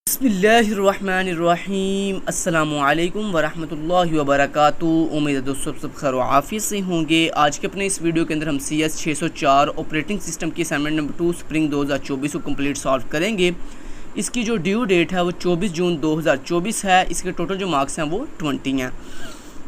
बिस्मिल्लाहिर्रहमानिर्रहीम अस्सलामुअलैकुम वरहमतुल्लाहि वबरकातुहू। उम्मीद है दोस्तों सब खैर आफियत से होंगे। आज के अपने इस वीडियो के अंदर हम CS 604 ऑपरेटिंग सिस्टम की असाइनमेंट नंबर 2 स्प्रिंग 2024 को कंप्लीट सॉल्व करेंगे। इसकी जो ड्यू डेट है वो 24 जून 2024 है। इसके टोटल जो मार्क्स हैं वो 20 हैं।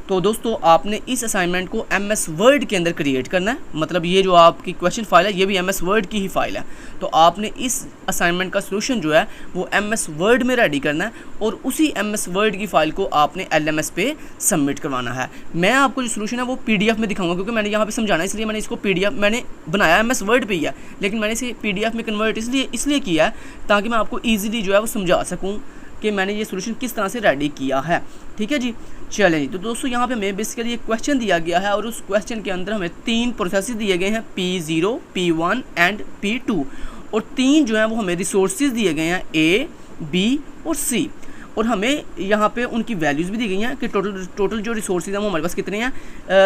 तो दोस्तों आपने इस असाइनमेंट को MS वर्ड के अंदर क्रिएट करना है। मतलब ये जो आपकी क्वेश्चन फाइल है ये भी MS वर्ड की ही फाइल है। तो आपने इस असाइनमेंट का सोल्यूशन जो है वो MS वर्ड में रेडी करना है और उसी MS वर्ड की फ़ाइल को आपने LMS पे सबमिट करवाना है। मैं आपको जो सोल्यूशन है वो PDF में दिखाऊंगा, क्योंकि मैंने यहाँ पे समझाना है इसलिए मैंने इसको PDF मैंने बनाया MS वर्ड पे ही है, लेकिन मैंने इसे PDF में कन्वर्ट इसलिए किया है ताकि मैं आपको ईजिली जो है वो समझा सकूँ कि मैंने ये सोल्यूशन किस तरह से रेडी किया है। ठीक है जी, चलें जी। तो दोस्तों यहाँ पे हमें बेसिकली एक क्वेश्चन दिया गया है और उस क्वेश्चन के अंदर हमें 3 प्रोसेसेस दिए गए हैं, P0, P1 एंड P2, और 3 जो हैं वो हमें रिसोर्सेज दिए गए हैं A, B और C, और हमें यहाँ पे उनकी वैल्यूज़ भी दी गई हैं कि टोटल जो रिसोर्सेज हैं वो हमारे पास कितने हैं।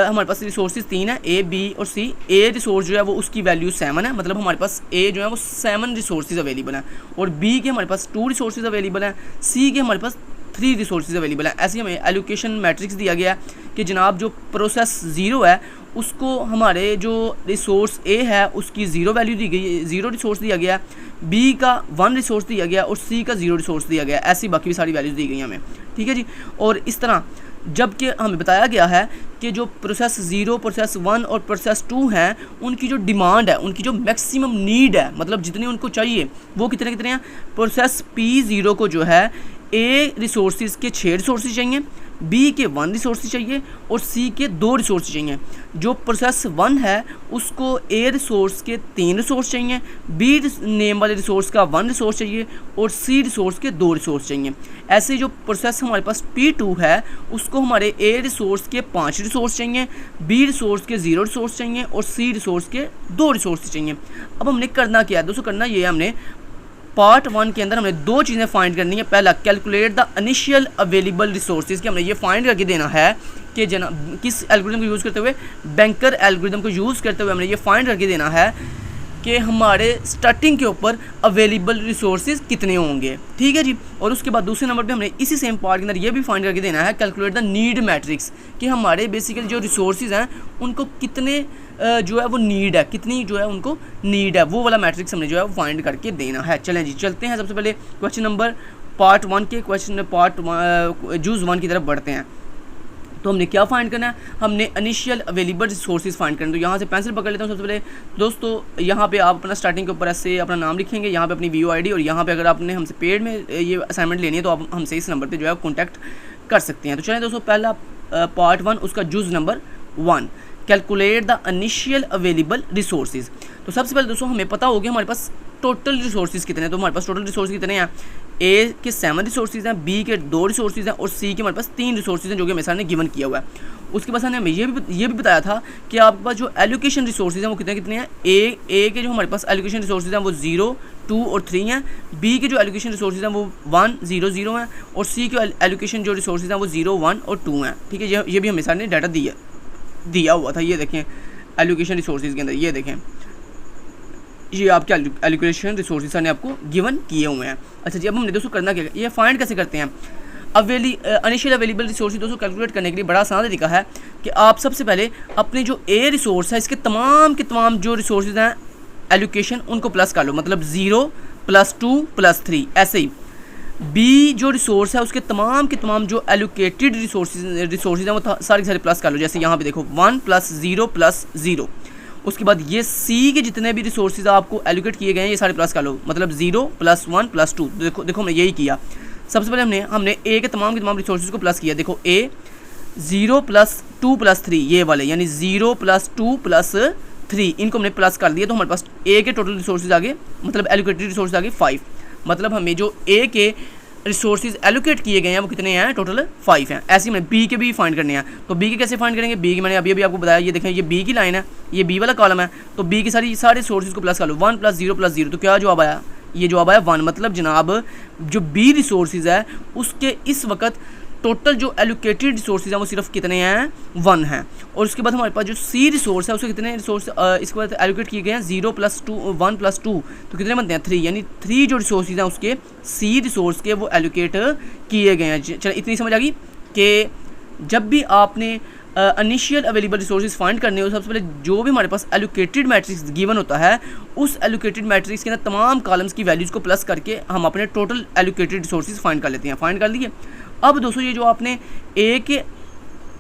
हमारे पास रिसोर्सेज 3 हैं, A, B और C। A रिसोर्स जो है वो उसकी वैल्यू 7 है, मतलब हमारे पास A जो है वो 7 रिसोर्सेज अवेलेबल हैं, और B के हमारे पास 2 रिसोर्सेज अवेलेबल हैं, C के हमारे पास 3 रिसोर्सेज अवेलेबल हैं। ऐसे हमें एलोकेशन मैट्रिक्स दिया गया है कि जनाब जो प्रोसेस 0 है उसको हमारे जो रिसोर्स A है उसकी 0 वैल्यू दी गई, 0 रिसोर्स दिया गया है, B का 1 रिसोर्स दिया गया और C का 0 रिसोर्स दिया गया। ऐसी बाकी भी सारी वैल्यूज़ दी गई हमें। ठीक है जी। और इस तरह जबकि हमें बताया गया है कि जो प्रोसेस 0, प्रोसेस 1 और प्रोसेस 2 हैं उनकी जो डिमांड है, उनकी जो मैक्सिमम नीड है, मतलब जितने उनको चाहिए वो कितने कितने हैं। प्रोसेस P0 को जो है A रिसोर्सेज के 6 रिसोर्सेज चाहिए, B के 1 रिसोर्सेज चाहिए और C के 2 रिसोर्सेज चाहिए। जो प्रोसेस 1 है उसको A रिसोर्स के 3 रिसोर्स चाहिए, B नेम वाले रिसोर्स का 1 रिसोर्स चाहिए और C रिसोर्स के 2 रिसोर्स चाहिए। ऐसे जो प्रोसेस हमारे पास P2 है उसको हमारे A रिसोर्स के 5 रिसोर्स चाहिए, B रिसोर्स के 0 रिसोर्स चाहिए और C रिसोर्स के 2 रिसोर्स चाहिए। अब हमने करना क्या है दोस्तों, करना ये है हमने पार्ट 1 के अंदर हमने 2 चीज़ें फाइंड करनी है। पहला, calculate the initial available resources, कि हमने ये फाइंड करके देना है कि किस एल्गोरिथम को यूज़ करते हुए, बैंकर एल्गोरिथम को यूज़ करते हुए हमने ये फाइंड करके देना है कि हमारे स्टार्टिंग के ऊपर अवेलेबल रिसोर्सेज कितने होंगे। ठीक है जी। और उसके बाद दूसरे नंबर पे हमने इसी सेम पार्ट के अंदर ये भी फाइंड करके देना है, कैलकुलेट द नीड मैट्रिक्स, कि हमारे बेसिकली जो रिसोर्सेज हैं उनको कितने जो है वो नीड है, कितनी जो है उनको नीड है, वो वाला मैट्रिक्स हमने जो है वो फाइंड करके देना है। चलें जी, चलते हैं सबसे पहले क्वेश्चन नंबर पार्ट 1 के क्वेश्चन पार्ट जूज़ 1 की तरफ बढ़ते हैं। तो हमने क्या फाइंड करना है, हमने इनिशियल अवेलेबल रिसोर्सेज फाइंड करना है। तो यहाँ से पेंसिल पकड़ लेता हूँ सबसे पहले दोस्तों। यहाँ पे आप अपना स्टार्टिंग के ऊपर ऐसे अपना नाम लिखेंगे, यहाँ पे अपनी VO ID, और यहाँ पे अगर आपने हमसे पेड में ये असाइनमेंट लेनी है तो आप हमसे इस नंबर पे जो है कॉन्टैक्ट कर सकते हैं। तो चलें दोस्तों, पहला पार्ट 1 उसका use number 1, calculate the initial available resources. तो सबसे पहले दोस्तों हमें पता होगा हमारे पास टोटल रिसोर्सेज कितने हैं। तो हमारे पास टोटल रिसोर्सेज कितने हैं, A के 7 रिसोर्सेज हैं, B के 2 रिसोर्सेज हैं और C के हमारे पास 3 रिसोर्सेज हैं, जो कि हमें सर ने गिवन किया हुआ है। उसके बाद हमें ये भी बताया था कि आपके पास जो एलोकेशन रिसोर्सेज हैं वो कितने कितने हैं। A के जो हमारे पास एलोकेशन रिसोर्सेज हैं वो 0, 2 और 3 हैं, B के जो एलोकेशन रिसोर्सेज हैं वो 1, 0, 0 हैं और C के एलोकेशन जो रिसोर्सेज हैं वो 0, 1 और 2 हैं। ठीक है, ये भी हमें सर ने डाटा दिया हुआ था। ये देखें एलोकेशन रिसोर्सेज के अंदर, ये देखें ये आपके एलोकेशन रिसोर्सेज ने आपको गिवन किए हुए हैं। अच्छा जी, अब हमने दोस्तों करना क्या, ये फाइंड कैसे करते हैं। इनिशियल अवेलेबल रिसोर्सेज दोस्तों कैलकुलेट करने के लिए बड़ा आसान तरीका है कि आप सबसे पहले अपने जो A रिसोर्स है इसके तमाम के तमाम जो रिसोर्सेज हैं एलोकेशन उनको प्लस कर लो, मतलब 0 + 2 + 3। ऐसे ही B जो रिसोर्स है उसके तमाम के तमाम जो एलोकेटेड रिसोर्सेज हैं वो सारे प्लस कर लो। जैसे यहाँ पे देखो 1 + 0 + 0। उसके बाद ये C के जितने भी रिसोर्सेज आपको एलोकेट किए गए हैं ये सारे प्लस कर लो, मतलब 0 + 1 + 2। देखो हमने यही किया। सबसे पहले हमने A के तमाम रिसोर्सेज को प्लस किया। देखो A 0 + 2 + 3, ये वाले यानी 0 + 2 + 3, इनको हमने प्लस कर दिया। तो हमारे पास A के टोटल रिसोर्सेज आगे, मतलब एलोकेटेड रिसोर्सेज आगे 5, मतलब हमें जो A के रिसोर्सेज एलोकेट किए गए हैं वो कितने हैं, टोटल 5 हैं। ऐसे ही हमें B के भी फाइंड करने हैं। तो B के कैसे फाइंड करेंगे, B की मैंने अभी आपको बताया, ये देखें ये B की लाइन है, ये B वाला कॉलम है। तो B के सारे रिसोर्सेज को प्लस कर लो, 1 + 0 + 0। तो क्या जवाब आया, ये जवाब आया 1। मतलब जनाब जो B रिसोर्सेज है उसके इस वक्त टोटल जो एलोकेटेड रिसोर्सेज हैं वो सिर्फ कितने हैं, 1 हैं। और उसके बाद हमारे पास जो सी रिसोर्स है उसके कितने रिसोर्स इसके बाद एलोकेट किए गए हैं, 0 + 2 1 + 2 तो कितने बनते हैं 3, यानी 3 जो रिसोर्सेज हैं उसके सी रिसोर्स के वो एलोकेट किए गए हैं। चलो इतनी समझ आ गई कि जब भी आपने इनिशियल अवेलेबल रिसोर्सेज फाइंड करने हो, सबसे पहले जो भी हमारे पास एलोकेटेड मैट्रिक्स गिवन होता है उस एलोकेटेड मैट्रिक्स के अंदर तमाम कॉलम्स की वैल्यूज़ को प्लस करके हम अपने टोटल एलोकेटेड रिसोर्सेज फाइंड कर लेते हैं। फाइंड कर लिए। अब दोस्तों ये जो आपने ए के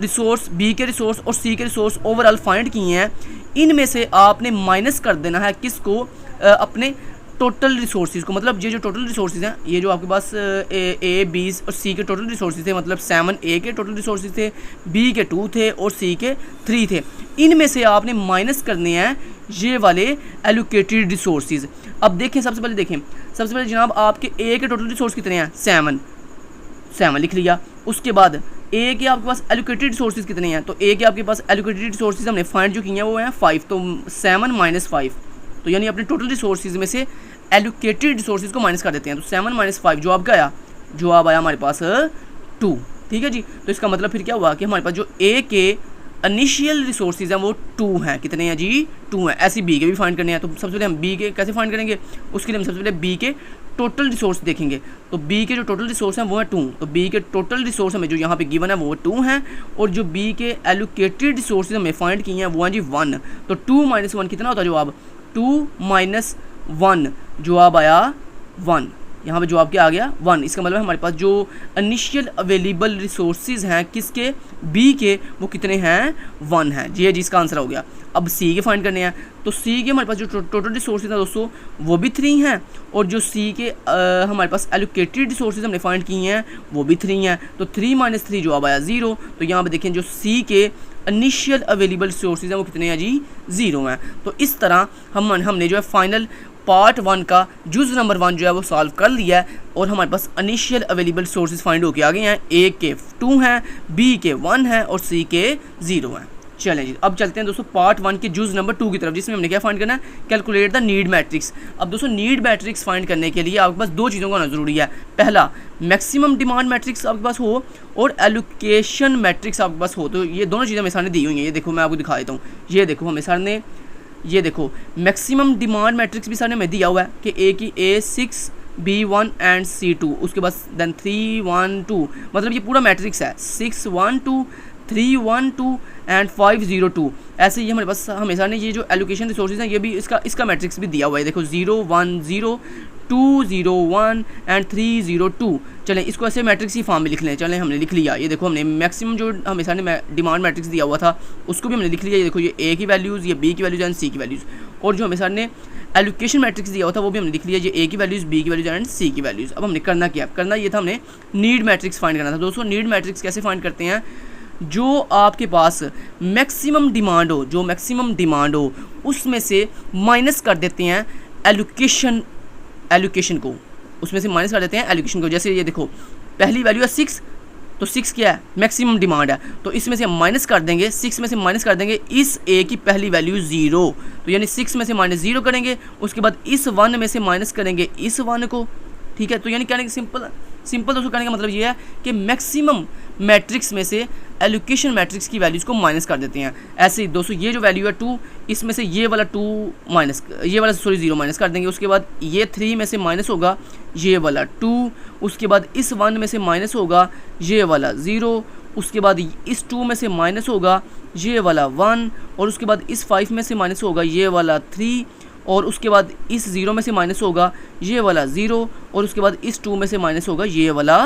रिसोर्स, बी के रिसोर्स और सी के रिसोर्स ओवरऑल फाइंड किए हैं, इनमें से आपने माइनस कर देना है किसको, अपने टोटल रिसोर्सेज को। मतलब ये जो टोटल रिसोर्सेज हैं, ये जो आपके पास ए बी और सी के टोटल रिसोर्सेज थे, मतलब 7 ए के टोटल रिसोर्सेज थे, बी के 2 थे और सी के 3 थे। इनमें से आपने माइनस करने हैं ये वाले एलोकेटेड रिसोर्सेज। अब देखें, सबसे पहले जनाब आपके ए के टोटल रिसोर्स कितने हैं, 7 लिख लिया। उसके बाद ए के आपके पास एलोकेटेड रिसोर्सेज कितने हैं, तो ए के आपके पास एलोकेटेड रिसोर्सेज हमने फाइंड जो किए हैं वो हैं 5, तो 7 - 5 तो यानी अपने टोटल रिसोर्सेज में से एलोकेटेड रिसोर्सेज को माइनस कर देते हैं। तो 7 - 5 जवाब क्या आया, जवाब आया हमारे पास 2। ठीक है जी। तो इसका मतलब फिर क्या हुआ कि हमारे पास जो ए के इनिशियल रिसोर्सेज हैं वो 2 हैं। कितने हैं जी, 2 हैं। ऐसे बी के भी फाइंड करने हैं। तो सबसे पहले हम बी के कैसे फाइंड करेंगे, उसके लिए हम सबसे पहले बी के टोटल रिसोर्स देखेंगे। तो बी के जो टोटल रिसोर्स हैं वो है 2, तो बी के टोटल रिसोर्स हमें जो यहाँ पे गिवन है वो 2 हैं, और जो बी के एलोकेटेड रिसोर्सेज हमें फाइंड किए हैं वो हैं जी 1। तो 2 - 1 कितना होता है जवाब, 2 - 1 जवाब आया 1। यहाँ पे जवाब क्या आ गया, 1। इसका मतलब हमारे पास जो इनिशियल अवेलेबल रिसोर्सेज हैं किसके, बी के, वो कितने हैं, 1 हैं। जी इसका आंसर हो गया। अब सी के फाइंड करने हैं। तो सी के हमारे पास जो टोटल रिसोर्सेज हैं दोस्तों वो भी 3 हैं, और जो सी के हमारे पास एलोकेटेड रिसोर्सेज हमने फाइंड किए हैं वो भी 3 हैं। तो 3 - 3 जवाब आया 0। तो यहाँ पे देखें जो सी के इनिशियल अवेलेबल रिसोर्सेज हैं वो कितने हैं जी, 0 हैं। तो इस तरह हमने जो है फाइनल पार्ट 1 का जुज़ नंबर 1 जो है वो सॉल्व कर लिया है, और हमारे पास इनिशियल अवेलेबल सोर्सेज फाइंड होके आ गए हैं। ए के 2 हैं, बी के 1 हैं और सी के 0 हैं। चलें जी, अब चलते हैं दोस्तों पार्ट 1 के जुज़ नंबर 2 की तरफ, जिसमें हमने क्या फाइंड करना है, कैलकुलेट द नीड मैट्रिक्स। अब दोस्तों नीड मैट्रिक्स फाइंड करने के लिए आपके पास 2 चीज़ों का होना ज़रूरी है। पहला, मैक्सिमम डिमांड मैट्रिक्स आपके पास हो, और एलोकेशन मैट्रिक्स आपके पास हो। तो ये दोनों चीज़ें हमें सामने दी हुई हैं। ये देखो मैं आपको दिखा देता हूँ। ये देखो हमें सर ने, ये देखो मैक्सिमम डिमांड मैट्रिक्स भी सर ने हमें दिया हुआ है कि ए की A6 B1 एंड C2, उसके बाद देन 3 1 2, मतलब ये पूरा मैट्रिक्स है 6 1 2 3 1 2 एंड 5 0 2। ऐसे ही हमारे पास हमेशा ने ये जो एलोकेशन रिसोर्सेज हैं ये भी इसका मैट्रिक्स भी दिया हुआ है। देखो 0 1 0 2 0 1 एंड 3 0 2। चलें इसको ऐसे मैट्रिक्स ही फॉर्म में लिख लें। चलें हमने लिख लिया। ये देखो हमने मैक्सिमम जो हमेशा ने डिमांड मैट्रिक्स दिया हुआ था उसको भी हमने लिख लिया। ये देखो ये ए की वैल्यूज़, ये बी की वैल्यूज़ एंड सी की वैल्यूज़, और जो हमेशा ने एलोकेशन मैट्रिक्स दिया हुआ था वो भी हमने लिख लिया, ये ए की वैल्यूज़, बी की वैल्यूज़ एंड सी की वैल्यूज़। अब हमने करना क्या, करना ये था हमने नीड मैट्रिक्स फाइंड करना था। दोस्तों नीड मैट्रिक्स कैसे फाइंड करते हैं, जो आपके पास मैक्सिमम डिमांड हो, जो मैक्सिमम डिमांड हो उसमें से माइनस कर देते हैं एलोकेशन को, उसमें से माइनस कर देते हैं एलोकेशन को। जैसे ये देखो पहली वैल्यू है 6, तो 6 क्या है, मैक्सिमम डिमांड है, तो इसमें से हम माइनस कर देंगे, 6 में से माइनस कर देंगे इस ए की पहली वैल्यू 0, तो यानी 6 में से -0 करेंगे, उसके बाद इस 1 में से माइनस करेंगे इस 1 को। ठीक है, तो यानी कहने का सिंपल दोस्तों कहने का मतलब ये है कि मैक्सिमम मैट्रिक्स में से एलोकेशन मैट्रिक्स की वैल्यूज़ को माइनस कर देते हैं। ऐसे ही दोस्तों ये जो वैल्यू है 2, इसमें से ये वाला 0 माइनस कर देंगे, उसके बाद ये 3 में से माइनस होगा ये वाला 2, उसके बाद इस 1 में से माइनस होगा ये वाला 0, उसके बाद इस 2 में से माइनस होगा ये वाला 1, और उसके बाद इस 5 में से माइनस होगा ये वाला 3, और उसके बाद इस 0 में से माइनस होगा ये वाला 0, और उसके बाद इस 2 में से माइनस होगा ये वाला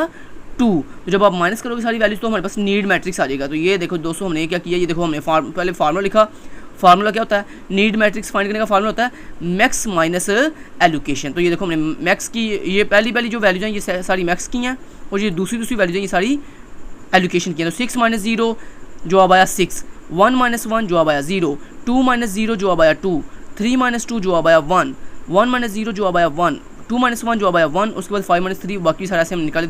2। तो जब आप माइनस करोगे सारी वैल्यूज तो हमारे पास नीड मैट्रिक्स आ जाएगा। तो ये देखो दोस्तों हमने क्या किया, ये देखो हमने पहले फार्मूला लिखा। फार्मूला क्या होता है, नीड मैट्रिक्स फाइंड करने का फार्मूला होता है मैक्स माइनस एलोकेशन। तो ये देखो हमने मैक्स की ये पहली जो वैल्यूज हैं ये सारी मैक्स की हैं, और ये दूसरी वैल्यूज हैं ये सारी एलोकेशन की हैं। तो 6 - 0 जवाब आया 6, 1 - 1 जवाब आया 0, 2 - 0 जवाब आया 2, 3 - 2 जवाब आया 1, 1 - 0 जवाब आया 1, 2 - 1 जवाब आया 1, उसके बाद 5 - 3 बाकी सारे ऐसे हम निकाले।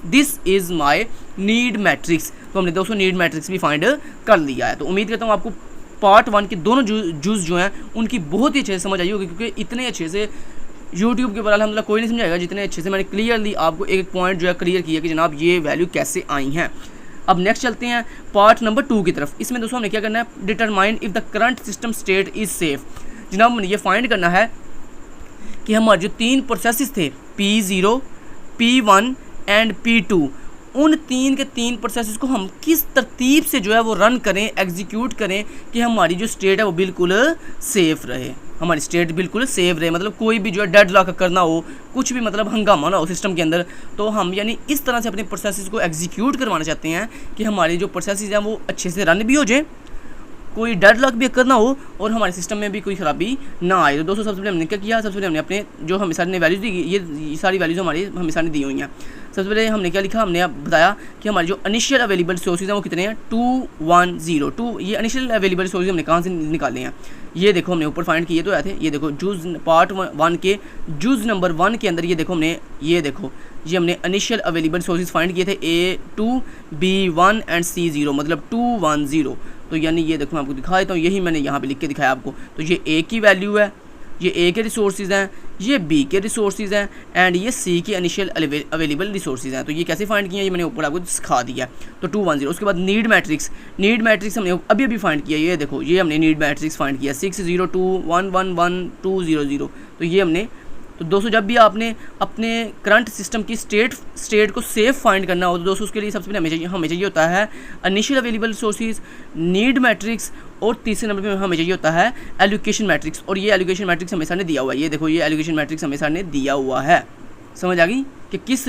This is my need matrix. तो हमने दोस्तों नीड मैट्रिक्स भी फाइंड कर लिया है। तो उम्मीद करता हूँ आपको पार्ट 1 के दोनों जूस जो हैं उनकी बहुत ही अच्छे से समझ आई होगी, क्योंकि इतने अच्छे से यूट्यूब के ऊपर अल्हम्दुलिल्लाह कोई नहीं समझाएगा जितने अच्छे से मैंने क्लियरली आपको एक पॉइंट जो है क्लियर किया कि जनाब ये वैल्यू कैसे आई हैं। अब नेक्स्ट चलते हैं पार्ट नंबर 2 की तरफ। इसमें दोस्तों हमने क्या करना है, determine if the current system state is safe. जनाब हमने ये फाइंड करना है कि हमारे जो 3 प्रोसेसेस थे P0, P1 एंड P2, उन 3 के 3 प्रोसेसेस को हम किस तरतीब से जो है वो रन करें, एग्जीक्यूट करें कि हमारी जो स्टेट है वो बिल्कुल सेफ़ रहे, हमारी स्टेट बिल्कुल सेफ रहे, मतलब कोई भी जो है डेड लॉक करना हो, कुछ भी मतलब हंगामा ना हो सिस्टम के अंदर। तो हम यानी इस तरह से अपने प्रोसेसेस को एग्जीक्यूट करवाना चाहते हैं कि हमारी जो प्रोसेसेस हैं वो अच्छे से रन भी हो जाए, कोई डेड लॉक भी करना हो और हमारे सिस्टम में भी कोई ख़राबी ना आए। तो दोस्तों सबसे पहले हमने क्या किया, सबसे पहले हमने अपने जो हमें सर ने वैल्यूज़ दी, ये सारी वैल्यूज़ हमारी हमें सर ने दी हुई हैं। सबसे पहले हमने क्या लिखा, हमने बताया कि हमारे जो इनिशियल अवेलेबल सोर्सेज हैं वो कितने हैं, 210। ये इनिशियल अवेलेबल सोर्सेज हमने कहाँ से निकाले हैं, ये देखो हमने ऊपर फाइंड किए तो आए थे। ये देखो जूज पार्ट 1 के जूज नंबर 1 के अंदर ये देखो हमने ये हमने इनिशियल अवेलेबल सोर्सेज फाइंड किए थे A2, B1 एंड C0, मतलब 210। तो यानी ये देखो मैं आपको दिखा देता हूँ, यही मैंने यहाँ पे लिख के दिखाया आपको। तो ये A की वैल्यू है, ये A के रिसोर्सेज हैं, ये B के रिसोर्सेज हैं एंड ये C के इनिशियल अवेलेबल रिसोर्सेज हैं। तो ये कैसे फाइंड किया, ये मैंने ऊपर आपको सिखा दिया। तो 210। उसके बाद नीड मैट्रिक्स हमने अभी फाइंड किया। ये देखो ये हमने नीड मैट्रिक्स फाइंड किया 602111200। तो ये हमने, तो दोस्तों जब भी आपने अपने करंट सिस्टम की स्टेट को सेफ फाइंड करना हो तो दोस्तों उसके लिए सबसे पहले हमें चाहिए होता है initial available sources, need matrix, और तीसरे नंबर पे हमें चाहिए होता है एलोकेशन मैट्रिक्स। और ये एलोकेशन मैट्रिक्स हमेशा ने दिया हुआ है, ये देखो ये एलोकेशन मैट्रिक्स हमेशा ने दिया हुआ है। समझ आ गई कि किस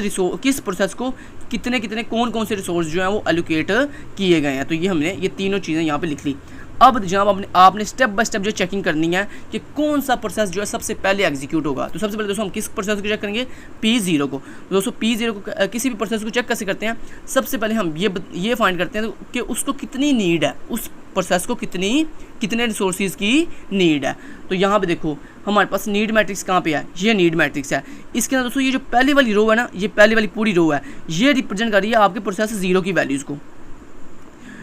प्रोसेस को कितने कौन से रिसोर्स जो हैं वो एलोकेट किए गए हैं। तो ये हमने ये तीनों चीज़ें यहाँ पे लिख ली। अब जनाब आपने स्टेप बाय स्टेप जो चेकिंग करनी है कि कौन सा प्रोसेस जो है सबसे पहले एग्जीक्यूट होगा। तो सबसे पहले दोस्तों हम किस प्रोसेस को चेक करेंगे, P0 को। दोस्तों P0 को किसी भी प्रोसेस को चेक कैसे करते हैं, सबसे पहले हम ये फाइंड करते हैं कि उसको कितनी नीड है, उस प्रोसेस को कितने रिसोर्सेज की नीड है। तो यहाँ पे देखो हमारे पास नीड मैट्रिक्स कहाँ पे है, ये नीड मैट्रिक्स है। इसके अंदर दोस्तों ये जो पहली वाली रो है ना, ये पहली वाली पूरी रो है, ये रिप्रेजेंट कर रही है आपके प्रोसेस 0 की वैल्यूज़ को।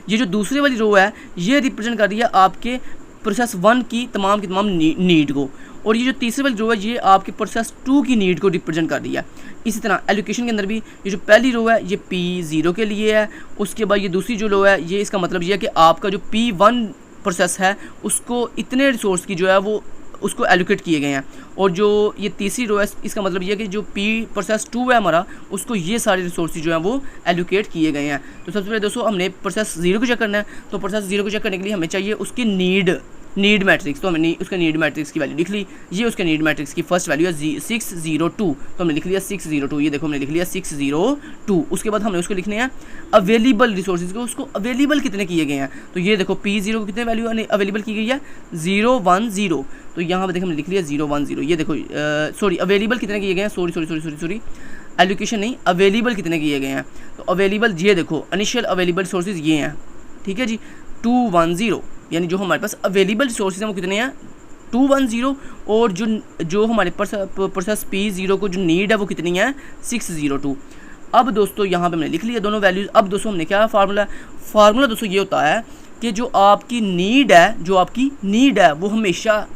ये जो दूसरी वाली रो है ये रिप्रेजेंट कर रही है आपके प्रोसेस 1 की तमाम नीड को। और ये जो तीसरी वाली रो है ये आपके प्रोसेस 2 की नीड को रिप्रेजेंट कर रही है। इसी तरह एलोकेशन के अंदर भी ये जो पहली रो है ये P0 के लिए है, उसके बाद ये दूसरी जो रो है ये इसका मतलब ये है कि आपका जो P1 प्रोसेस है उसको इतने रिसोर्स की जो है वो उसको एलोकेट किए गए हैं। और जो ये तीसरी रो है इसका मतलब ये है कि जो प्रोसेस 2 है हमारा उसको ये सारे रिसोर्सेज जो हैं वो एलोकेट किए गए हैं। तो सबसे पहले दोस्तों हमने प्रोसेस 0 को चेक करना है। तो प्रोसेस 0 को चेक करने के लिए हमें चाहिए उसकी नीड मैट्रिक्स। तो हमने उसका नीड मैट्रिक्स की वैल्यू लिख ली। ये उसके नीड मैट्रिक्स की फर्स्ट वैल्यू है 602। तो हमने लिख लिया 602। ये देखो हमने लिख लिया 602। उसके बाद हमने उसको लिखने हैं अवेलेबल रिसोर्सेज को, उसको अवेलेबल कितने किए गए हैं। तो ये देखो P0 को कितने वैल्यू अवेलेबल की गई है 010। तो यहाँ पर देखो हमने लिख लिया 010। ये देखो सॉरी अवेलेबल कितने किए गए हैं, सॉरी एलोकेशन नहीं, अवेलेबल कितने किए गए हैं। तो अवेलेबल ये देखो इनिशियल अवेलेबल सोर्सेज ये हैं, ठीक है जी 210। यानी जो हमारे पास अवेलेबल सोर्सेज हैं वो कितने हैं 210। और जो हमारे प्रोसेस P0 को जो नीड है वो कितनी है 602। अब दोस्तों यहाँ पे हमने लिख लिया दोनों वैल्यूज़। अब दोस्तों हमने क्या फार्मूला दोस्तों ये होता है कि जो आपकी नीड है वो हमेशा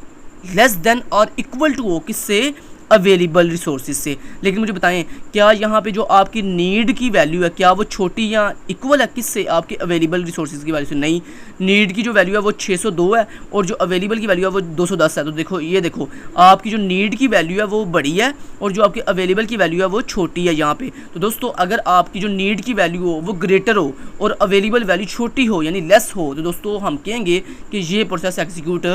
लेस देन और इक्वल टू हो किससे, अवेलेबल रिसोर्सेज से। लेकिन मुझे बताएं क्या यहाँ पे जो आपकी नीड की वैल्यू है क्या वो छोटी या इक्वल है किससे, आपके अवेलेबल रिसोर्सेज की वैल्यू से। नहीं, नीड की जो वैल्यू है वो 602 है और जो अवेलेबल की वैल्यू है वो 210 है। तो देखो ये देखो आपकी जो नीड की वैल्यू है वो बड़ी है और जो आपकी अवेलेबल की वैल्यू है वो छोटी है यहाँ पे। तो दोस्तों अगर आपकी जो नीड की वैल्यू हो वो ग्रेटर हो और अवेलेबल वैल्यू छोटी हो यानी लेस हो तो दोस्तों हम कहेंगे कि ये प्रोसेस एग्जीक्यूट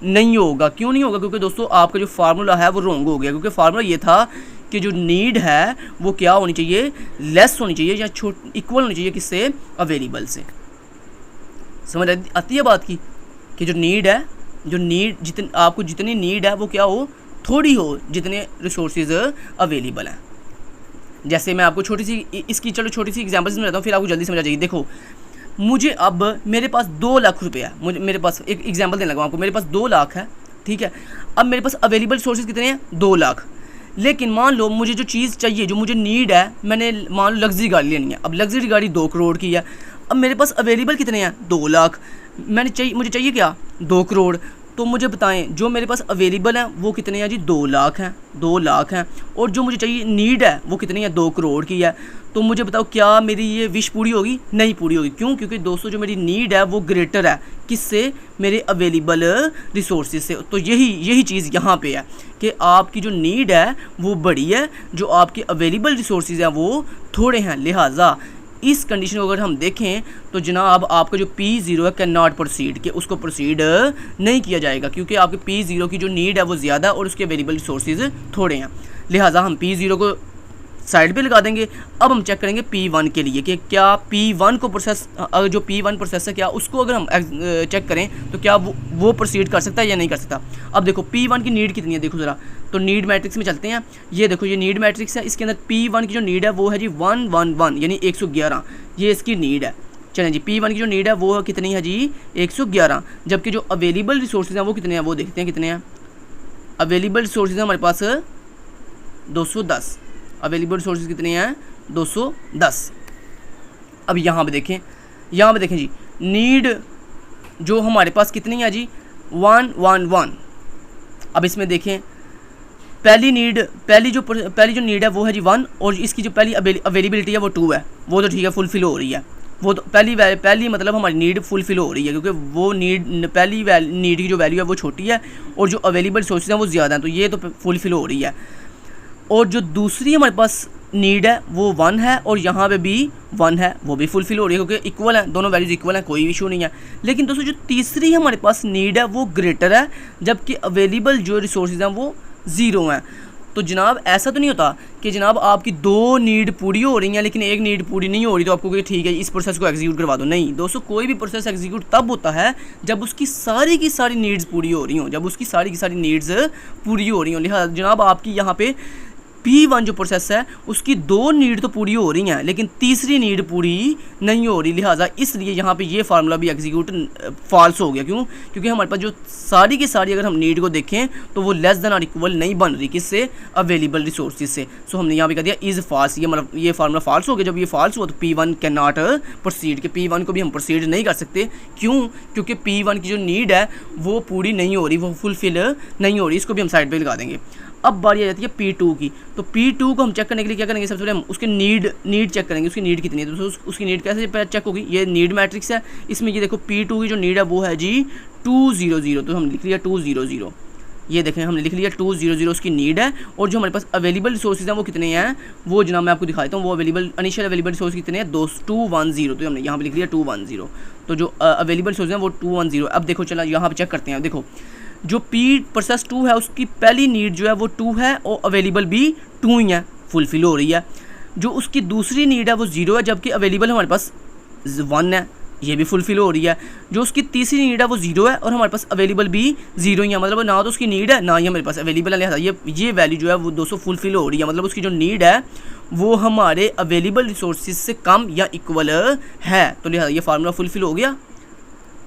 नहीं होगा। क्यों नहीं होगा, क्योंकि दोस्तों आपका जो फार्मूला है वो रॉन्ग हो गया। क्योंकि फार्मूला ये था कि जो नीड है वो क्या होनी चाहिए, लेस होनी चाहिए या इक्वल होनी चाहिए किससे, अवेलेबल से। समझ आती है बात की कि जो नीड है, आपको जितनी नीड है वो क्या हो, थोड़ी हो जितने रिसोर्सेज अवेलेबल हैं। जैसे मैं आपको छोटी सी एग्जाम्पल समझाता हूँ फिर आपको जल्दी समझ आ जाएगी। देखो मुझे अब मेरे पास 2 लाख रुपया, मेरे पास एक एग्जांपल देने लगा आपको, मेरे पास 2 लाख है, ठीक है। अब मेरे पास अवेलेबल सोर्सेज कितने हैं 2 लाख। लेकिन मान लो मुझे जो चीज़ चाहिए, जो मुझे नीड है, मैंने मान लो लग्जरी गाड़ी लेनी है। अब लग्जरी गाड़ी 2 करोड़ की है। अब मेरे पास अवेलेबल कितने हैं 2 लाख। मुझे चाहिए क्या 2 करोड़। तो मुझे बताएं जो मेरे पास अवेलेबल हैं वो कितने हैं जी, 2 लाख हैं, 2 लाख हैं। और जो मुझे चाहिए नीड है वो कितनी है, 2 करोड़ की है। तो मुझे बताओ क्या मेरी ये विश पूरी होगी, नहीं पूरी होगी। क्यों? क्योंकि दोस्तों जो मेरी नीड है वो ग्रेटर है किससे, मेरे अवेलेबल रिसोर्सेज से। तो यही चीज़ यहाँ पे है कि आपकी जो नीड है वो बड़ी है, जो आपके अवेलेबल रिसोर्सेज हैं वो थोड़े हैं। लिहाजा इस कंडीशन को अगर हम देखें तो जनाब आपका जो P0 है कैन नॉट प्रोसीड, कि उसको प्रोसीड नहीं किया जाएगा, क्योंकि आपके P0 की जो नीड है वो ज़्यादा और उसके अवेलेबल रिसोर्सेज थोड़े हैं। लिहाजा हम P0 को साइड पे लगा देंगे। अब हम चेक करेंगे P1 के लिए कि क्या P1 को प्रोसेस, अगर जो P1 प्रोसेस है क्या उसको अगर हम चेक करें तो क्या वो प्रोसीड कर सकता है या नहीं कर सकता। अब देखो P1 की नीड कितनी है, देखो ज़रा, तो नीड मैट्रिक्स में चलते हैं। ये देखो ये नीड मैट्रिक्स है, इसके अंदर P1 की जो नीड है वो है जी 111 यानी 111, ये इसकी नीड है। चलें जी, P1 की जो नीड है वो कितनी है जी 111, जबकि जो अवेलेबल रिसोर्सेज हैं वो कितने हैं, वो देखते हैं कितने हैं। अवेलेबल रिसोर्सेज हैं हमारे पास 210, अवेलेबल रिसोर्सेज कितने हैं 210। अब यहाँ पे देखें जी नीड जो हमारे पास कितनी है जी 111। अब इसमें देखें पहली जो नीड है वो है जी 1, और इसकी जो पहली अवेलेबिलिटी है वो 2 है। वो तो ठीक है, फुलफिल हो रही है, वो तो पहली मतलब हमारी नीड फुलफिल हो रही है, क्योंकि वो पहली नीड की जो वैल्यू है वो छोटी है और जो अवेलेबल रिसोर्सेज हैं वो ज़्यादा हैं, तो ये तो फुलफिल हो रही है। और जो दूसरी हमारे पास नीड है वो 1 है और यहाँ पे भी 1 है, वो भी फुलफिल हो रही है, क्योंकि इक्वल है, दोनों वैल्यूज इक्वल हैं, कोई इशू नहीं है। लेकिन दोस्तों जो तीसरी हमारे पास नीड है वो ग्रेटर है, जबकि अवेलेबल जो रिसोर्सेज हैं वो 0 हैं। तो जनाब ऐसा तो नहीं होता कि जनाब आपकी 2 नीड पूरी हो रही हैं लेकिन एक नीड पूरी नहीं हो रही तो आपको कि ठीक है इस प्रोसेस को एग्जीक्यूट करवा दो। नहीं दोस्तों, कोई भी प्रोसेस एग्जीक्यूट तब होता है जब उसकी सारी की सारी नीड्स पूरी हो रही हों, जब उसकी सारी की सारी नीड्स पूरी हो रही हों। लिहाजा जनाब आपकी यहाँ पे P1 जो प्रोसेस है उसकी 2 नीड तो पूरी हो रही हैं लेकिन तीसरी नीड पूरी नहीं हो रही। लिहाजा इसलिए यहाँ पे ये फार्मूला भी एग्जीक्यूट फॉल्स हो गया। क्यों? क्योंकि हमारे पास जो सारी की सारी अगर हम नीड को देखें तो वो लेस देन और इक्वल नहीं बन रही, किससे, अवेलेबल रिसोर्सेज से। सो हमने यहाँ पे कह दिया इज़ फॉल्स, ये मतलब ये फार्मूला फॉल्स हो गया। जब ये फॉल्स हुआ तो P1 कैन नॉट प्रोसीड, कि P1 को भी हम प्रोसीड नहीं कर सकते। क्यों? क्योंकि P1 की जो नीड है वो पूरी नहीं हो रही, वो फुलफिल नहीं हो रही। इसको भी हम साइड पर लगा देंगे। अब बारी आ जाती है P2 की। तो P2 को हम चेक करने के लिए क्या करेंगे, सबसे पहले हम उसके नीड चेक करेंगे, उसकी नीड कितनी है। तो उसकी नीड कैसे चेक होगी, ये नीड मैट्रिक्स है, इसमें ये देखो P2 की जो नीड है वो है जी 200, तो हम लिख लिया 200। ये देखें हमने लिख लिया 200 उसकी नीड है। और जो हमारे पास अवेलेबल रिसोर्सेज हैं वो कितने हैं, वो जनाब मैं आपको दिखाता हूँ। वो इनिशियल अवेलेबल रिसोर्स कितने हैं, 210, तो हमने यहाँ पे लिख लिया 210। तो जो अवेलेबल रिसोर्स हैं वो 210। अब देखो चला यहाँ पे चेक करते हैं। देखो जो प्रोसेस 2 है उसकी पहली नीड जो है वो 2 है और अवेलेबल भी 2 ही है, फुलफिल हो रही है। जो उसकी दूसरी नीड है वो 0 है, जबकि अवेलेबल हमारे पास 1 है, ये भी फुलफिल हो रही है। जो उसकी तीसरी नीड है वो 0 है और हमारे पास अवेलेबल भी 0 ही है, मतलब ना तो उसकी नीड है ना ही हमारे पास अवेलेबल है। लिहाजा ये वैल्यू जो है वो 200 फुलफिल हो रही है, मतलब उसकी जो नीड है वो हमारे अवेलेबल रिसोर्सेज से कम या इक्वल है। तो लिहाजा ये फार्मूला फुलफिल हो गया।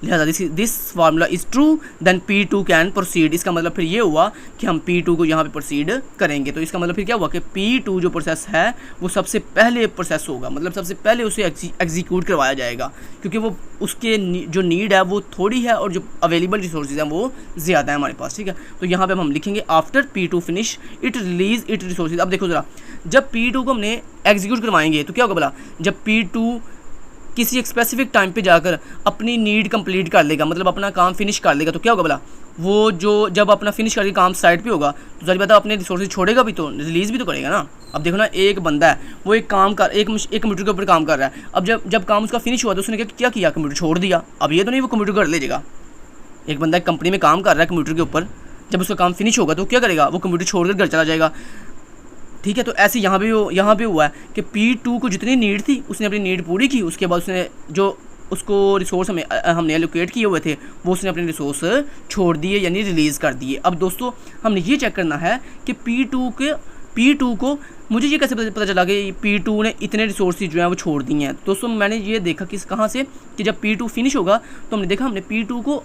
लिहाजा this formula is true then P2 can proceed. इसका मतलब फिर ये हुआ कि हम P2 को यहाँ पे प्रोसीड करेंगे। तो इसका मतलब फिर क्या हुआ कि P2 जो प्रोसेस है वो सबसे पहले प्रोसेस होगा, मतलब सबसे पहले उसे एग्जीक्यूट करवाया जाएगा, क्योंकि वो उसके जो नीड है वो थोड़ी है और जो अवेलेबल रिसोर्सेज हैं वो ज़्यादा है हमारे पास। ठीक है, तो यहाँ पर हम लिखेंगे after P2 finish it release it resources. अब देखो ज़रा, जब P2 को हमने एग्जीक्यूट करवाएंगे तो क्या होगा भला, जब P2 किसी एक स्पेसिफिक टाइम पे जाकर अपनी नीड कंप्लीट कर लेगा, मतलब अपना काम फिनिश कर लेगा, तो क्या होगा भला, वो जो जब अपना फिनिश करके काम साइड पे होगा तो जारी बात है अपने रिसोर्सेज छोड़ेगा भी, तो रिलीज़ भी तो करेगा ना। अब देखो ना, एक बंदा है वो एक कंप्यूटर के ऊपर काम कर रहा है। अब जब काम उसका फिनिश हुआ तो उसने क्या किया, कंप्यूटर छोड़ दिया। अब ये तो नहीं वो कंप्यूटर घर ले जाएगा। एक बंदा एक कंपनी में काम कर रहा है कंप्यूटर के ऊपर, जब उसका काम फिनिश होगा तो क्या करेगा, वो कंप्यूटर छोड़कर घर चला जाएगा। ठीक है, तो ऐसे यहाँ पे हुआ है कि P2 को जितनी नीड थी उसने अपनी नीड पूरी की, उसके बाद उसने जो उसको रिसोर्स हमने एलोकेट किए हुए थे वो उसने अपने रिसोर्स छोड़ दिए, यानी रिलीज़ कर दिए। अब दोस्तों हमने ये चेक करना है कि P2 को मुझे ये कैसे पता चला कि P2 ने इतने रिसोर्सेज जो हैं वो छोड़ दिए हैं। दोस्तों मैंने ये देखा कहाँ से, कि जब P2 फिनिश होगा तो हमने देखा हमने P2 को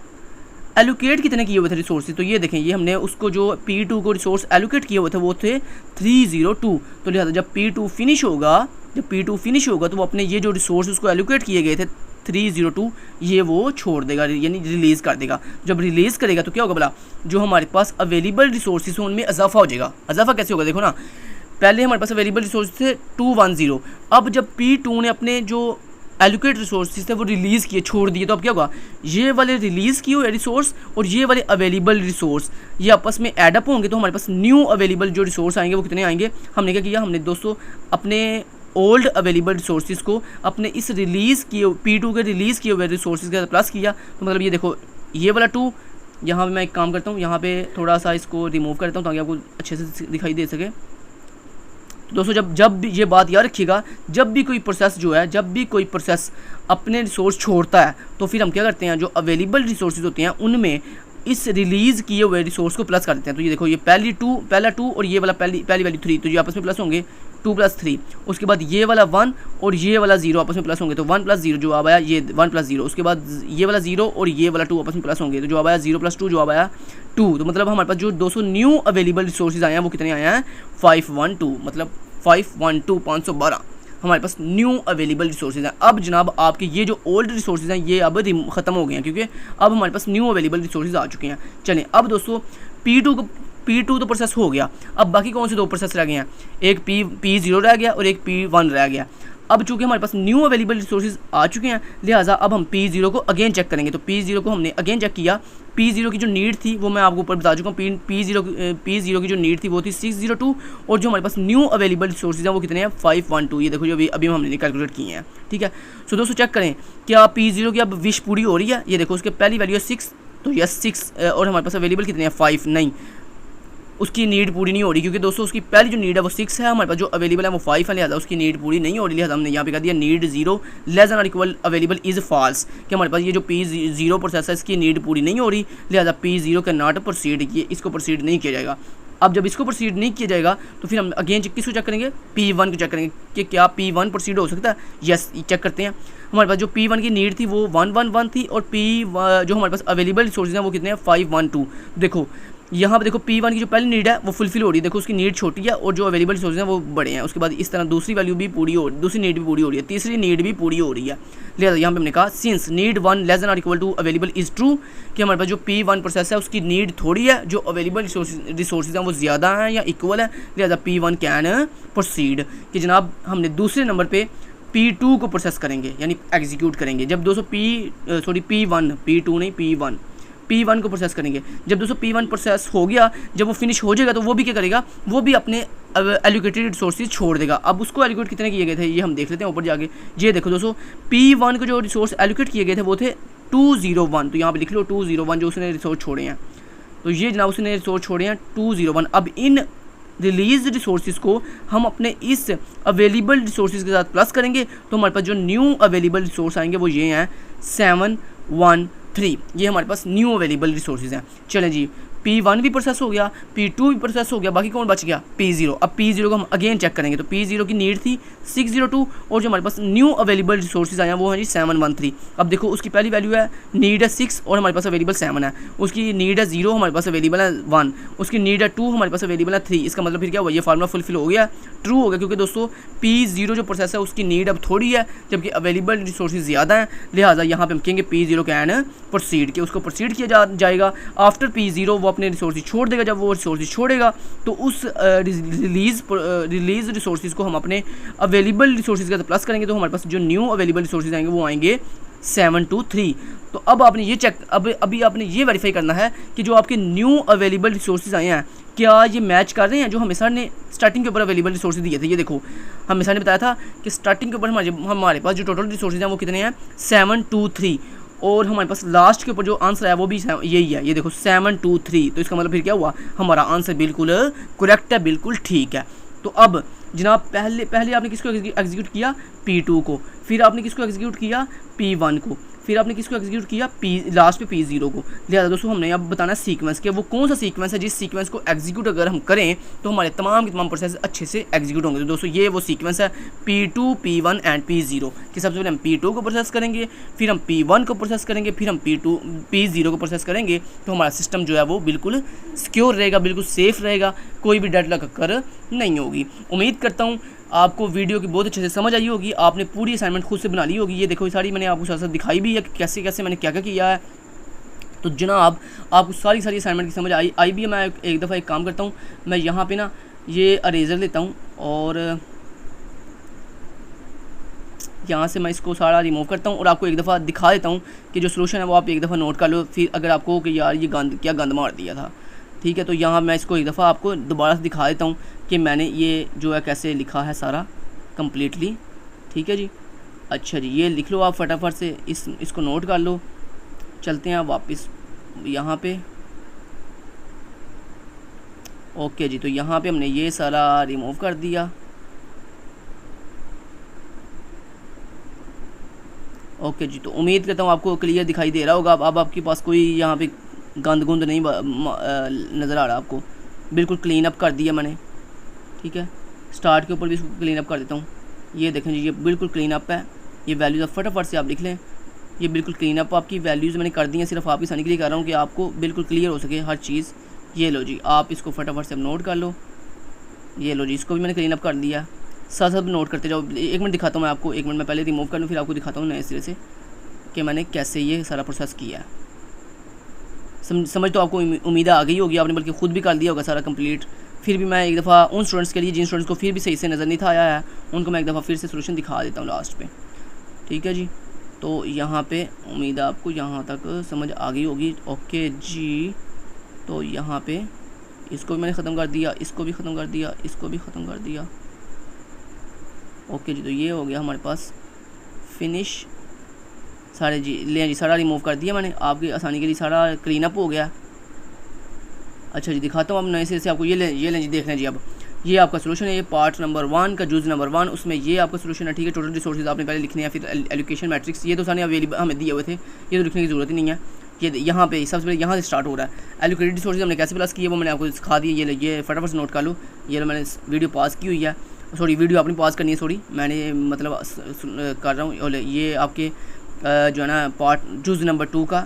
एलोकेट कितने किए हुए थे रिसोर्सेज। तो ये देखें, ये हमने उसको जो P2 को रिसोर्स एलोकेट किए हुए थे वो थे 302। तो लिहाजा जब P2 फिनिश होगा तो वो अपने ये जो रिसोर्स उसको एलोकेट किए गए थे 302 ये वो छोड़ देगा, यानी रिलीज़ कर देगा। जब रिलीज़ करेगा तो क्या होगा भला, जो हमारे पास अवेलेबल रिसोर्सेज हैं उनमें इजाफा हो जाएगा। इजाफा कैसे होगा, देखो ना, पहले हमारे पास अवेलेबल रिसोर्स थे 210, अब जब P2 ने अपने जो एलोकेट रिसोर्सेज थे वो रिलीज़ किए, छोड़ दिए, तो अब क्या होगा, ये वाले रिलीज़ किए हुए रिसोर्स और ये वाले अवेलेबल रिसोर्स ये आपस में एडअप होंगे, तो हमारे पास न्यू अवेलेबल जो रिसोर्स आएंगे वो कितने आएंगे। हमने क्या किया, हमने दोस्तों अपने ओल्ड अवेलेबल रिसोर्सेज को अपने इस रिलीज़ किए P2 के रिलीज़ किए हुए रिसोर्सेज के साथ प्लस किया। तो मतलब ये देखो, ये वाला 2, यहाँ पे मैं एक काम करता हूँ, यहाँ पे थोड़ा सा इसको रिमूव करता हूँ ताकि आपको अच्छे से दिखाई दे सके। तो दोस्तों जब भी ये बात याद रखिएगा, जब भी कोई प्रोसेस जो है, जब भी कोई प्रोसेस अपने रिसोर्स छोड़ता है तो फिर हम क्या करते हैं, जो अवेलेबल रिसोर्सेज होते हैं उनमें इस रिलीज़ किए हुए रिसोर्स को प्लस कर देते हैं। तो ये देखो, ये पहला 2 और ये वाला पहली वैल्यू 3, तो ये आपस में प्लस होंगे 2 + 3। उसके बाद ये वाला 1 और ये वाला 0 आपस में प्लस होंगे, तो 1 + 0 जो जवाब आया ये 1 + 0। उसके बाद ये वाला 0 और ये वाला 2 आपस में प्लस होंगे, तो जवाब आया 0 + 2, जवाब आया 2। तो मतलब हमारे पास जो 200 न्यू अवेलेबल रिसोर्सेज आए हैं वो कितने आए हैं, 512, मतलब 512 हमारे पास न्यू अवेलेबल रिसोर्सेज हैं। अब जनाब आपके ये जो ओल्ड रिसोर्सेज हैं ये अब ख़त्म हो गए हैं, क्योंकि अब हमारे पास न्यू अवेलेबल रिसोर्सेज आ चुके हैं। चलें, अब दोस्तों P2 तो प्रोसेस हो गया, अब बाकी कौन से 2 प्रोसेस रह गए हैं, एक P0 रह गया और एक P1 रह गया। अब चूँकि हमारे पास न्यू अवेलेबल रिसोर्सेज आ चुके हैं, लिहाजा अब हम P0 को अगेन चेक करेंगे। तो P0 को हमने अगेन चेक किया, P0 की जो नीड थी वो मैं आपको ऊपर बता चुका हूँ। P0 की जो नीड थी वो थी 602 और जो हमारे पास न्यू अवेलेबल रिसोर्सेज हैं वो कितने हैं, 512। ये देखो, जो अभी हमने कैलकुलेट किए हैं, ठीक है। सो दोस्तों चेक करें, क्या P0 की अब विश पूरी हो रही है। ये देखो, उसके पहली वैल्यू है 6, तो यस 6, और हमारे पास अवेलेबल कितने हैं, 5। नहीं, उसकी नीड पूरी नहीं हो रही, क्योंकि दोस्तों उसकी पहली जो नीड है वो 6 है, हमारे पास जो अवेलेबल है वो 5 है, लिहाजा उसकी नीड पूरी नहीं हो रही। लिहाजा हमने यहाँ पे कर दिया नीड 0 <= अवेलेबल इज़ फॉल्स, कि हमारे पास ये जो P0 प्रोसेस है इसकी नीड पूरी नहीं हो रही, लिहाजा P0 के नॉट प्रोसीड किए, इसको प्रोसीड नहीं किया जाएगा। अब जब इसको प्रोसीड नहीं किया जाएगा तो फिर हम अगेन किसको चेक करेंगे, P1 को चेक करेंगे कि क्या P1 प्रोसीड हो सकता है। यस, चेक करते हैं। हमारे पास जो P1 की नीड थी वो 111 थी और जो हमारे पास अवेलेबल रिसोर्सेज हैं वो कितने हैं, 512। देखो यहाँ पे देखो, P1 की जो पहली नीड है वो फुलफिल हो रही है, देखो उसकी नीड छोटी है और जो अवेलेबल रिसोर्सेज हैं वो बड़े हैं। उसके बाद इस तरह दूसरी वैल्यू भी पूरी हो, दूसरी नीड भी पूरी हो रही है, तीसरी नीड भी पूरी हो रही है। लिहाजा यहाँ पे हमने कहा since need 1 <= available is true, कि हमारे पास जो P1 प्रोसेस है उसकी नीड थोड़ी है, जो अवेलेबल रिसोर्सेज हैं वो ज़्यादा हैं या इक्वल है, लिहाजा P1 कैन प्रोसीड। कि जनाब हमने दूसरे नंबर पर P2 को प्रोसेस करेंगे, यानी एग्जीक्यूट करेंगे। जब दोस्तों P2 नहीं P1 को प्रोसेस करेंगे। जब दोस्तों P1 प्रोसेस हो गया, जब वो फिनिश हो जाएगा तो वो भी क्या करेगा, वो भी अपने एलोकेटेड रिसोर्सेज छोड़ देगा। अब उसको एलोकेट कितने किए गए थे ये हम देख लेते हैं ऊपर जाके। ये देखो दोस्तों, P1 को जो रिसोर्स एलोकेट किए गए थे वो थे 201, तो यहाँ पे लिख लो 201 जो उसने रिसोर्स छोड़े हैं। तो ये जनाब उसने रिसोर्स छोड़े हैं 201। अब इन रिलीज रिसोर्सेज को हम अपने इस अवेलेबल रिसोर्सेज के साथ प्लस करेंगे, तो हमारे पास जो न्यू अवेलेबल रिसोर्स आएंगे वो ये हैं 713। ये हमारे पास न्यू अवेलेबल रिसोर्सेज हैं। चलें जी, P1 भी प्रोसेस हो गया, P2 भी प्रोसेस हो गया, बाकी कौन बच गया, P0। अब P0 को हम अगेन चेक करेंगे, तो P0 की नीड थी 602 और जो हमारे पास न्यू अवेलेबल रिसोर्सेज आए हैं वो हैं जी 713। अब देखो उसकी पहली वैल्यू है, नीड है 6 और हमारे पास अवेलेबल 7 है। उसकी नीड है 0, हमारे पास अवेलेबल है 1। उसकी नीड है 2, हमारे पास अवेलेबल है 3। इसका मतलब फिर क्या हुआ, ये फार्मूला फुलफिल हो गया, ट्रू हो गया, क्योंकि दोस्तों P0 जो प्रोसेस है उसकी नीड अब थोड़ी है जबकि अवेलेबल रिसोर्सेज ज़्यादा हैं। लिहाजा यहाँ पे हम कहेंगे P0 कैन प्रोसीड, कि उसको प्रोसीड किया जाएगा। आफ्टर P0 वो अपने रिसोर्सेज छोड़ देगा। जब वो रिसोर्सेज छोड़ेगा तो उस रिलीज रिसोर्सेज को हम अपने अवेलेबल रिसोर्सेज के साथ प्लस करेंगे, तो हमारे पास जो न्यू अवेलेबल रिसोर्सेज आएंगे वो आएंगे 723। तो अब आपने ये चेक अभी आपने ये वेरीफाई करना है कि जो आपके न्यू अवेलेबल रिसोर्सेज आए हैं क्या ये मैच कर रहे हैं जो हमें सर ने स्टार्टिंग के ऊपर अवेलेबल रिसोर्सेज दिए थे। ये देखो, हमें सर ने बताया था कि स्टार्टिंग के ऊपर हमारे पास जो टोटल रिसोर्सेज हैं वो कितने हैं 723 और हमारे पास लास्ट के ऊपर जो आंसर है वो भी यही है। ये देखो 723। तो इसका मतलब फिर क्या हुआ, हमारा आंसर बिल्कुल करेक्ट है, बिल्कुल ठीक है। तो अब जनाब पहले आपने किसको एग्जीक्यूट किया, P2 को, फिर आपने किसको एग्जीक्यूट किया, P1 को, फिर आपने किसको एग्जीक्यूट किया, लास्ट पे P0 को। लिहाजा दोस्तों हमने अब बताना सीक्वेंस कि वो कौन सा सीक्वेंस है जिस सीक्वेंस को एग्जीक्यूट अगर हम करें तो हमारे तमाम के तमाम प्रोसेस अच्छे से एग्जीक्यूट होंगे। तो दोस्तों ये वो सीक्वेंस है P2, P1 एंड P0 कि सबसे पहले हम P2 को प्रोसेस करेंगे, फिर हम P1 को प्रोसेस करेंगे, फिर हम P0 को प्रोसेस करेंगे। तो हमारा सिस्टम जो है वो बिल्कुल सिक्योर रहेगा, बिल्कुल सेफ़ रहेगा, कोई भी डेडलॉक अकर नहीं होगी। उम्मीद करता हूँ आपको वीडियो की बहुत अच्छे से समझ आई होगी, आपने पूरी असाइनमेंट खुद से बना ली होगी। ये देखो सारी मैंने आपको साथ साथ दिखाई भी है कि कैसे कैसे मैंने क्या क्या किया है। तो जनाब आपको सारी असाइनमेंट की समझ आई भी है। मैं एक दफ़ा एक काम करता हूँ, मैं यहाँ पे ना ये अरेज़र लेता हूँ और यहाँ से मैं इसको सारा रिमूव करता हूँ और आपको एक दफ़ा दिखा देता हूँ कि जो सोल्यूशन है वो आप एक दफ़ा नोट कर लो। फिर अगर आपको कि यार ये गंद मार दिया था, ठीक है, तो यहाँ मैं इसको एक दफ़ा आपको दोबारा से दिखा देता हूँ कि मैंने ये जो है कैसे लिखा है सारा कम्प्लीटली। ठीक है जी, अच्छा जी, ये लिख लो आप फटाफट से, इसको नोट कर लो। चलते हैं वापस यहाँ पे। ओके जी, तो यहाँ पे हमने ये सारा रिमूव कर दिया। ओके जी, तो उम्मीद करता हूँ आपको क्लियर दिखाई दे रहा होगा। अब आपके पास कोई यहाँ पे गंद गुंद नहीं नज़र आ रहा आपको, बिल्कुल क्लीन अप कर दिया मैंने। ठीक है, स्टार्ट के ऊपर भी इसको क्लीन अप कर देता हूँ। ये देखें जी, ये बिल्कुल क्लीन अप है। ये वैल्यूज़ आप फटाफट से आप लिख लें। ये बिल्कुल क्लीन अप आपकी वैल्यूज़ मैंने कर दी हैं, सिर्फ आपकी आसानी के लिए कर रहा हूँ कि आपको बिल्कुल क्लियर हो सके हर चीज़। ये लो जी, आप इसको फटाफट से नोट कर लो। ये लो जी, इसको भी मैंने क्लीन अप कर दिया। साथ साथ नोट करते जाओ। एक मिनट दिखाता हूँ मैं आपको, एक मिनट में पहले रिमूव कर लूँ, फिर आपको दिखाता हूँ नए सिरे से कि मैंने कैसे ये सारा प्रोसेस किया है। समझ तो आपको उम्मीद आ गई होगी, आपने बल्कि खुद भी कर दिया होगा सारा कंप्लीट। फिर भी मैं एक दफ़ा उन स्टूडेंट्स के लिए जिन स्टूडेंट्स को फिर भी सही से नज़र नहीं था आया है, उनको मैं एक दफ़ा फिर से सोल्यूशन दिखा देता हूँ लास्ट पे। ठीक है जी, तो यहाँ पे उम्मीद है आपको यहाँ तक समझ आ गई होगी। ओके जी, तो यहाँ पे इसको भी मैंने ख़त्म कर दिया, इसको भी ख़त्म कर दिया, इसको भी ख़त्म कर दिया। ओके जी, तो ये हो गया हमारे पास फिनिश सारे जी। ले जी, सारा रिमूव कर दिया मैंने आपकी आसानी के लिए, सारा क्लीन अप हो गया। अच्छा जी, दिखाता हूँ अब नए सिरे से आपको। ये लें जी, देख लें जी। अब ये आपका सोल्यूशन है, ये पार्ट नंबर 1 का जुज़ नंबर 1, उसमें ये आपका सोल्यूशन है। ठीक है, टोटल रिसोर्सेज आपने पहले लिखने हैं, फिर एलोकेशन मैट्रिक्स, ये तो सारे अवेलेबल हमें दिए हुए थे, ये तो लिखने की ज़रूरत ही नहीं है। ये यहाँ पे सबसे पहले यहाँ से स्टार्ट हो रहा है। एलोकेटेड रिसोर्सेज हमने कैसे प्लस किए वो मैंने आपको सिखा दिया। ये फटाफट से नोट कर लो। ये लो, मैंने वीडियो पॉज की हुई है, सॉरी वीडियो आपने पॉज करनी है, सॉरी मैंने मतलब कर रहा हूँ। ये आपके जो है ना पार्ट जुज़ नंबर 2 का,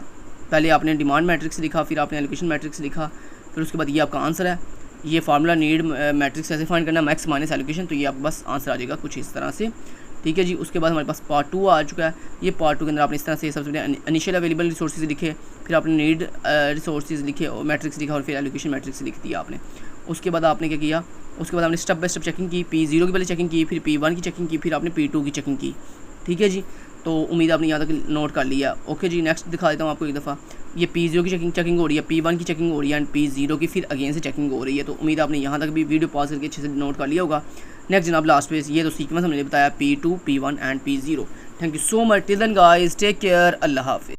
पहले आपने डिमांड मैट्रिक्स लिखा, फिर आपने एलोकेशन मैट्रिक्स लिखा, फिर उसके बाद ये आपका आंसर है। ये फार्मूला नीड मैट्रिक्स ऐसे फाइंड करना, मैक्स माइनस एलोकेशन, तो ये आपके बस आंसर आ जाएगा कुछ इस तरह से। ठीक है जी, उसके बाद हमारे पास पार्ट 2 आ चुका है। ये पार्ट 2 के अंदर आपने इस तरह से सबसे पहले इनिशियल अवेलेबल रिसोर्सेज लिखे, फिर आपने नीड रिसोर्सेज लिखे और मैट्रिक्स लिखा, और फिर एलोकेशन मैट्रिक्स लिख दिया आपने। उसके बाद आपने क्या किया, उसके बाद आपने स्टेप बाय स्टेप चेकिंग की। P0 की पहले चेकिंग की, फिर P1 की चेकिंग की, फिर आपने P2 की चेकिंग की। ठीक है जी, तो उम्मीद आपने यहाँ तक नोट कर लिया। ओके जी, नेक्स्ट दिखा देता हूँ आपको एक दफ़ा। ये P0 की चेकिंग हो रही है, P1 की चेकिंग हो रही है, एंड P0 की फिर अगेन से चेकिंग हो रही है। तो उम्मीद आपने यहाँ तक भी वीडियो पॉज करके अच्छे से नोट कर लिया होगा। नेक्स्ट जनाब लास्ट पे ये तो सीक्वेंस हमने बताया P2, P1 एंड P0। Thank you so much, till then guys, take care, अल्लाह हाफिज़।